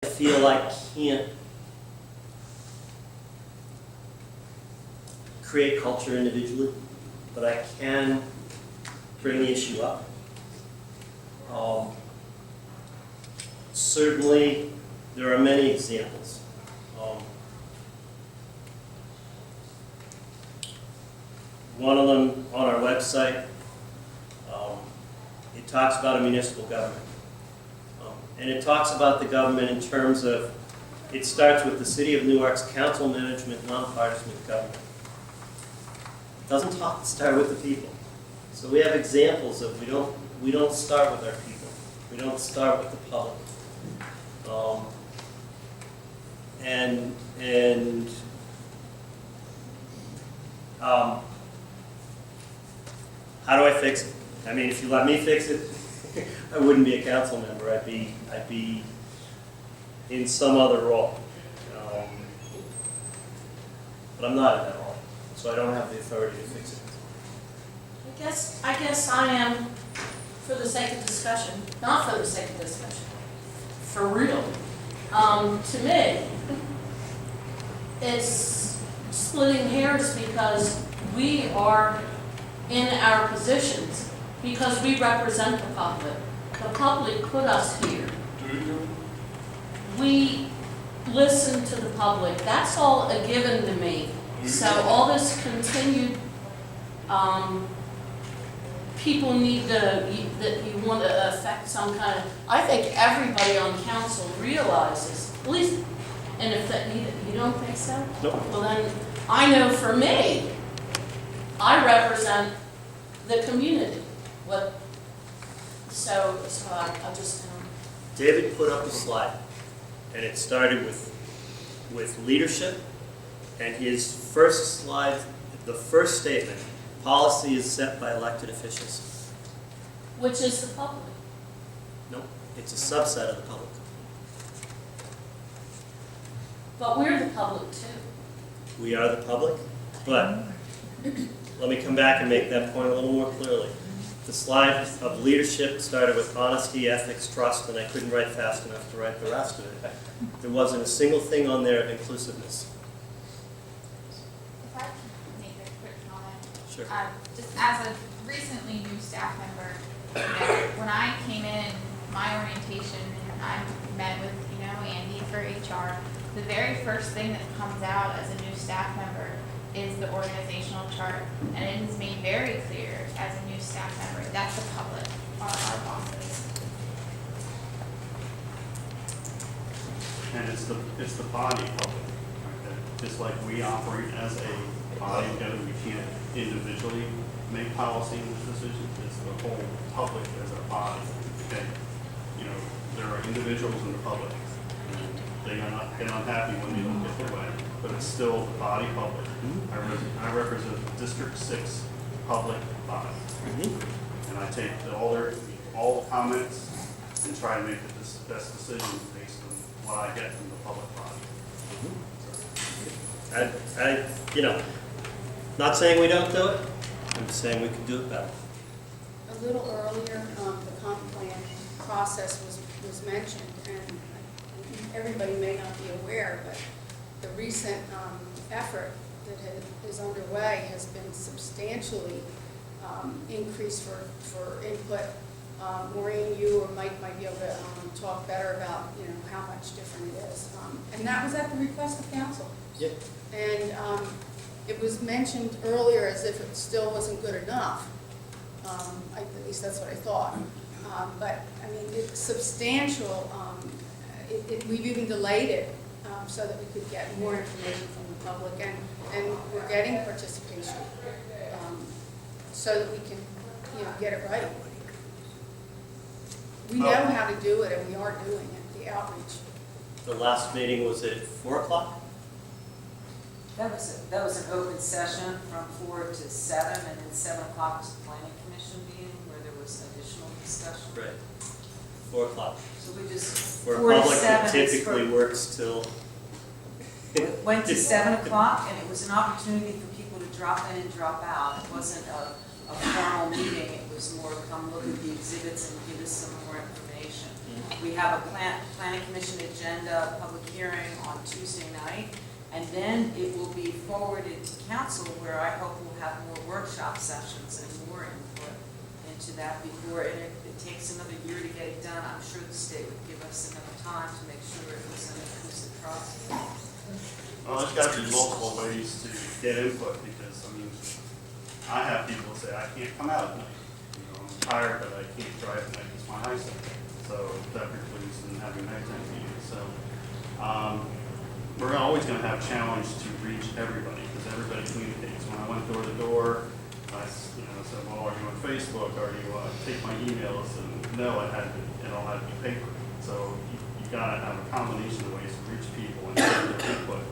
I feel I can't create culture individually, but I can bring the issue up. Certainly, there are many examples. One of them on our website, it talks about a municipal government. And it talks about the government in terms of, it starts with the City of Newark's council management, nonpartisan government. It doesn't start with the people. So we have examples of we don't start with our people. We don't start with the public. How do I fix it? I mean, if you let me fix it, I wouldn't be a council member. I'd be in some other role. But I'm not in that role, so I don't have the authority to fix it. I guess I am, for the sake of discussion, not for the sake of discussion, for real. To me, it's splitting hairs because we are in our positions, because we represent the public. The public put us here. We listen to the public. That's all a given to me. So all this continued, people need that you want to affect some kind of, I think everybody on council realizes, at least, and if that you don't think so? Nope. Well then, I know for me, I represent the community. So I just, David put up a slide, and it started with leadership, and his first slide, the first statement, policy is set by elected officials. which is the public. Nope, it's a subset of the public. But we're the public too. We are the public, but let me come back and make that point a little more clearly. The slide of leadership started with honesty, ethics, trust, and I couldn't write fast enough to write the rest of it. There wasn't a single thing on there of inclusiveness. If I can make a quick comment. Sure. Just as a recently new staff member, when I came in, my orientation, and I met with, Andy for HR, the very first thing that comes out as a new staff member is the organizational chart. And it is made very clear as a new staff member, that's the public, are our bosses. And it's the body public. Okay? Just like we operate as a body together, we can't individually make policy decisions. It's the whole public as a body. Okay? There are individuals in the public. They are not unhappy when they don't get their way, but it's still the body public. I represent the District 6 public body. And I take all the comments and try to make the best decision based on what I get from the public body. Not saying we don't do it, I'm just saying we could do it better. A little earlier, the comp plan process was mentioned, and everybody may not be aware, but the recent effort that is underway has been substantially increased for input. Maureen, you or Mike might be able to talk better about how much different it is. And that was at the request of council. Yep. And it was mentioned earlier as if it still wasn't good enough. At least that's what I thought. But I mean, it's substantial. We've even delayed it so that we could get more information from the public, and we're getting participation so that we can get it right. We know how to do it, and we are doing it, the outreach. The last meeting was at 4 o'clock? That was an open session from 4 to 7, and then 7 o'clock was the planning commission meeting where there was additional discussion. Right. 4 o'clock. So we just, Where 4 to public 7 is typically works till. it went to 7 o'clock, and it was an opportunity for people to drop in and drop out. It wasn't a formal meeting, it was more come look at the exhibits and give us some more information. We have a planning commission agenda, public hearing on Tuesday night, and then it will be forwarded to council, where I hope we'll have more workshop sessions and more input into that before, and it takes another year to get it done. I'm sure the state would give us enough time to make sure it was an inclusive process. Well, there's got to be multiple ways to get input, because, I mean, I have people say, I can't come out at night. You know, I'm tired, but I can't drive at night because my eyesight. So that precludes from having nighttime meetings. So we're always going to have challenge to reach everybody, because everybody communicates. When I went door to door, I said, well, are you on Facebook? Are you take my emails? And no, it all had to be paper. So you got to have a combination of ways to reach people and get their input.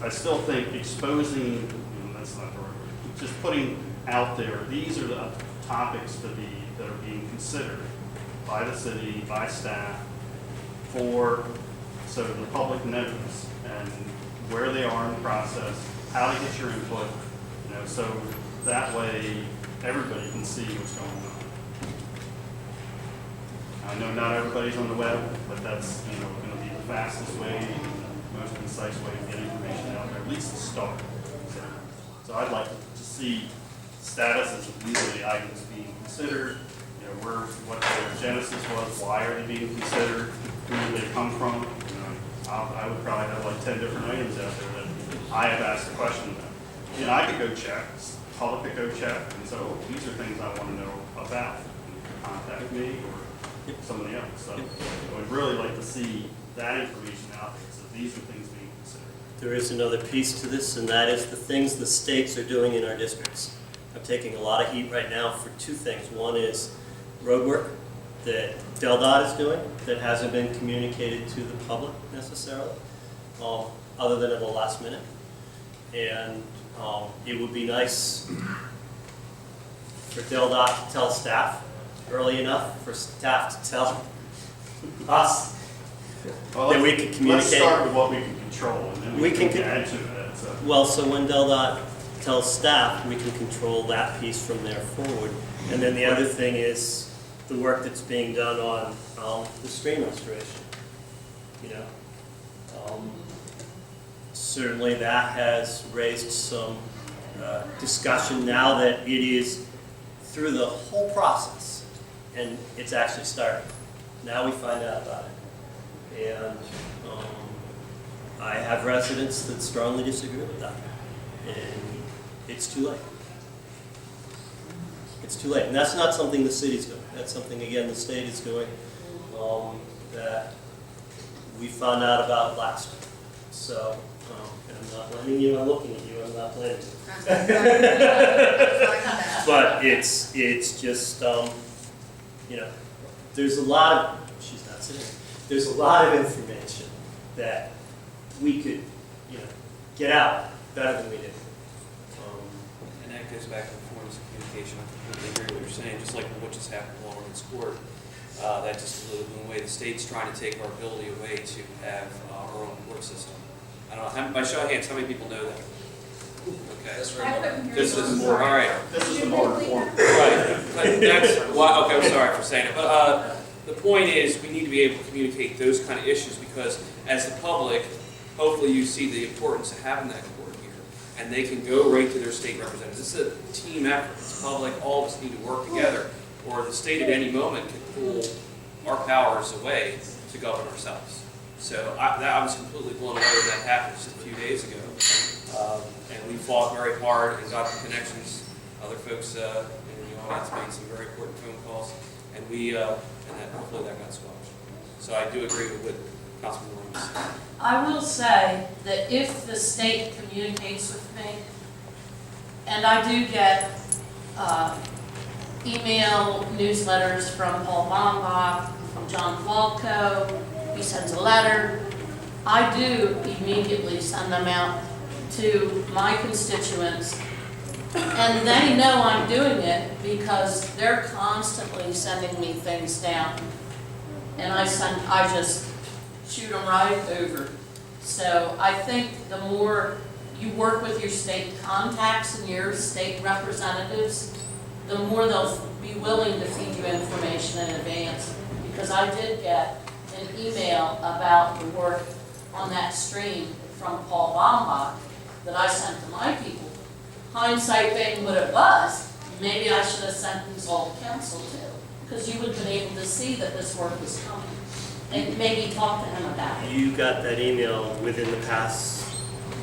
I still think exposing, that's not the right word, just putting out there, these are the topics that are being considered by the city, by staff, so the public knows, and where they are in the process, how to get your input, so that way everybody can see what's going on. I know not everybody's on the web, but that's, going to be the fastest way, the most concise way to get information out there, at least to start. So I'd like to see statuses of these are the items being considered, what their genesis was, why are they being considered, who do they come from. I would probably have like 10 different items out there that I have asked a question about. And I could go check, the public could go check, and so these are things I want to know about. You can contact me or somebody else. So I would really like to see that information out there, so these are things being considered. There is another piece to this, and that is the things the states are doing in our districts. I'm taking a lot of heat right now for two things. One is road work that DelDOT is doing that hasn't been communicated to the public necessarily, other than at the last minute. And it would be nice for DelDOT to tell staff early enough for staff to tell us that we can communicate. Let's start with what we can control, and then we can add to that. So. Well, so when DelDOT tells staff, we can control that piece from there forward. And then the other thing is the work that's being done on the stream restoration. Certainly that has raised some discussion now that it is through the whole process and it's actually starting. Now we find out about it. And I have residents that strongly disagree with that. And it's too late. It's too late. And that's not something the city's doing. That's something, again, the state is doing that we found out about last year. So, and I'm not blaming you, I'm looking at you, I'm not blaming you. But it's just, there's a lot of, she's not sitting here, there's a lot of information that we could, get out better than we did. And that goes back to forms of communication. I completely agree with what you're saying, just like what just happened in Lawrence Court. That just blew the way the state's trying to take our ability away to have our own court system. I don't know, by show of hands, how many people know that? Okay. I couldn't hear This you. is more, all right. This is the more important. Right, but that's, well, okay, I'm sorry for saying it, but the point is, we need to be able to communicate those kind of issues, because as the public, hopefully you see the importance of having that court here, and they can go right to their state representatives. This is a team effort, it's public, all of us need to work together, or the state at any moment can pull our powers away to govern ourselves. So I was completely blown away when that happened just a few days ago. And we fought very hard and got the connections. Other folks in the audience made some very important phone calls, and hopefully that got squashed. So I do agree with what Councilman Williams said. I will say that if the state communicates with me, and I do get email newsletters from Paul Bombach, from John Walco, he sends a letter, I do immediately send them out to my constituents, and they know I'm doing it because they're constantly sending me things down, and I just shoot them right over. So I think the more you work with your state contacts and your state representatives, the more they'll be willing to feed you information in advance, because I did get an email about the work on that stream from Paul Baumbach that I sent to my people. Hindsight being what it was, maybe I should have sent these all to council too, because you would have been able to see that this work was coming, and maybe talk to him about it. You got that email within the past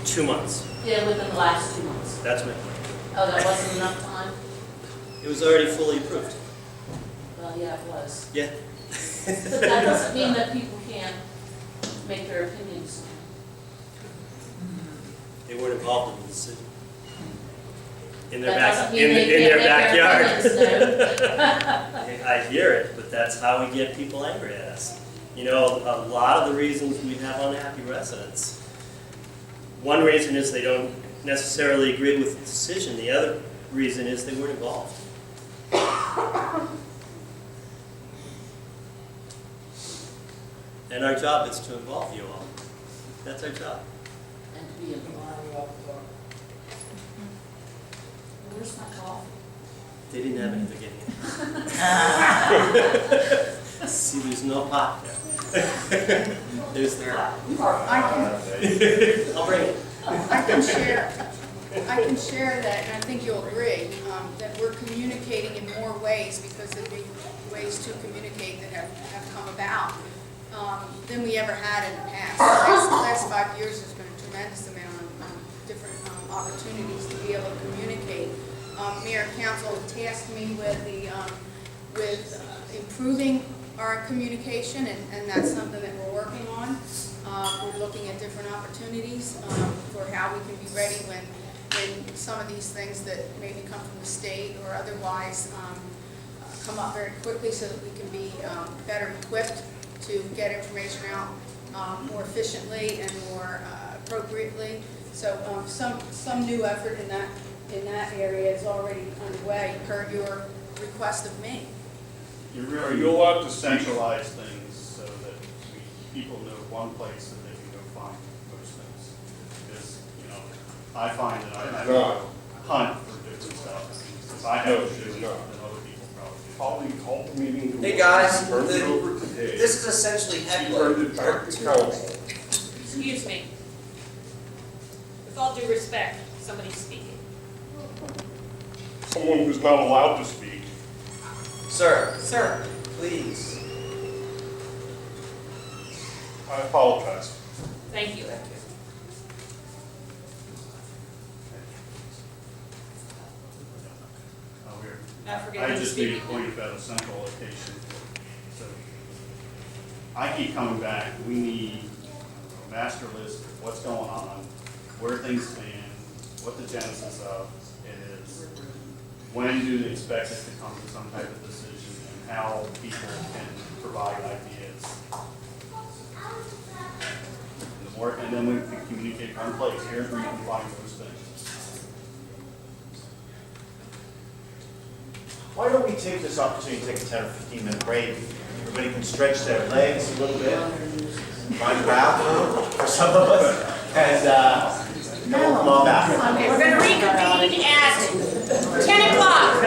2 months. Yeah, within the last 2 months. That's my point. Oh, that wasn't enough time? It was already fully approved. Well, yeah, it was. Yeah. But that doesn't mean that people can't make their opinions known. They weren't involved in the decision. In their That doesn't mean in they their can't make their opinions backyard. I hear it, but that's how we get people angry at us. You know, a lot of the reasons we have unhappy residents, one reason is they don't necessarily agree with the decision. The other reason is they weren't involved. And our job is to involve you all. That's our job. And to be involved. Where's my coffee? They didn't have any, they're getting it. See, there's no pot there. There's the pot. I'll bring it. I can share that, and I think you'll agree, that we're communicating in more ways because of the ways to communicate that have come about than we ever had in the past. The last 5 years has been a tremendous amount of different opportunities to be able to communicate. Mayor and council tasked me with improving our communication, and that's something that we're working on. We're looking at different opportunities for how we can be ready when some of these things that maybe come from the state or otherwise come up very quickly, so that we can be better equipped to get information out more efficiently and more appropriately. So some new effort in that area is already underway per your request of me. Are you allowed to centralize things so that people know one place that they can go find most things? Because, you know, I find that I have to hunt for different stuff. If I have to do it, then other people probably do. Call the meeting to order. Hey, guys, Turn it over today. this is essentially Turn heckling. it back to council. Excuse me. With all due respect, somebody's speaking. Someone who's not allowed to speak. Sir, please. I apologize. Thank you. Not I forgetting to just made a speak. point about a central location. So I keep coming back, we need a master list of what's going on, where things stand, what the genesis of it is, when do they expect us to come to some type of decision, and how people can provide ideas. And then we can communicate one place, here's where you can find those things. Why don't we take this opportunity to take a 10 or 15 minute break? Everybody can stretch their legs a little bit, find a bathroom for some of us, and we'll come on back. We're going to reconvene at 10 o'clock.